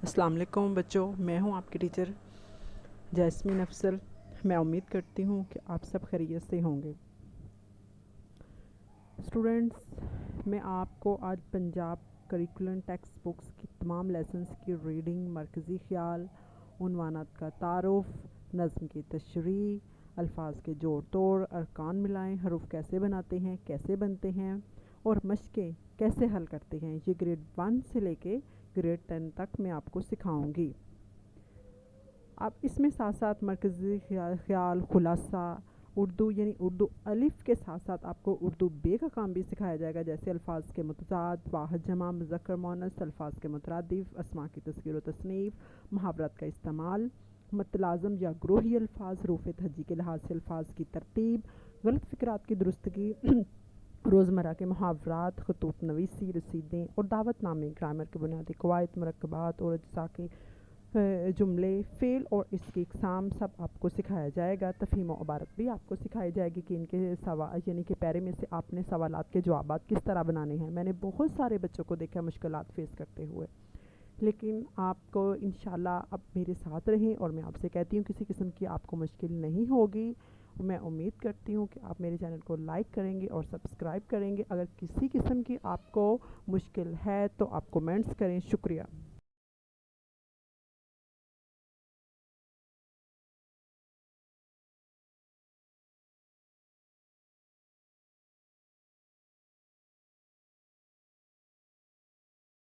अस्सलाम वालेकुम बच्चों, मैं हूं आपकी टीचर जैस्मीन अफसल। मैं उम्मीद करती हूं कि आप सब खैरियत से होंगे। स्टूडेंट्स, मैं आपको आज पंजाब करिकुलम टेक्स्ट बुक्स की तमाम लेसन्स की रीडिंग, मरकज़ी ख़्याल, उन्वानात का तारुफ़, नज़्म की तशरीह, अल्फाज के जोड़ तोड़, अरकान मिलाएं, हरूफ कैसे बनाते हैं, कैसे बनते हैं और मशक़ें कैसे हल करते हैं, ये ग्रेड 1 से लेके ग्रेड 10 तक मैं आपको सिखाऊंगी। अब इसमें साथ साथ मरकज़ी ख़्याल, खुलासा, उर्दू यानी उर्दू अलिफ़ के साथ साथ आपको उर्दू बे का काम भी सिखाया जाएगा, जैसे अल्फाज के मुतज़ाद, वाहिद जमा, मुज़क्कर मुअन्नस, अल्फाज के मुतरादिफ़, अस्मा की तस्गीर व तस्नीफ़, मुहावरत का इस्तेमाल, मतलाज़म या ग्रोही अल्फाज, हरूफ़ तहज्जी के लिहाज से अल्फाज की तरतीब, गलत फ़िक्रात की दुरुस्तगी, रोज़मर्रा के मुहावरात, ख़ुतूत नवीसी, रसीदें और दावतनामे, ग्रामर के बुनियादी कवायद, मरकबात और अज्जा के जुमले, फ़ेल और इसकी इक़साम सब आपको सिखाया जाएगा। तफ़हीम व इबारत भी आपको सिखाई जाएगी कि इनके सवाल यानी कि पैरे में से आपने सवालात के जवाबात किस तरह बनाने हैं। मैंने बहुत सारे बच्चों को देखा मुश्किलात फ़ेस करते हुए, लेकिन आपको इंशाल्लाह अब मेरे साथ रहें और मैं आपसे कहती हूँ किसी किस्म की आपको मुश्किल नहीं होगी। मैं उम्मीद करती हूँ कि आप मेरे चैनल को लाइक करेंगे और सब्सक्राइब करेंगे। अगर किसी किस्म की आपको मुश्किल है तो आप कमेंट्स करें। शुक्रिया।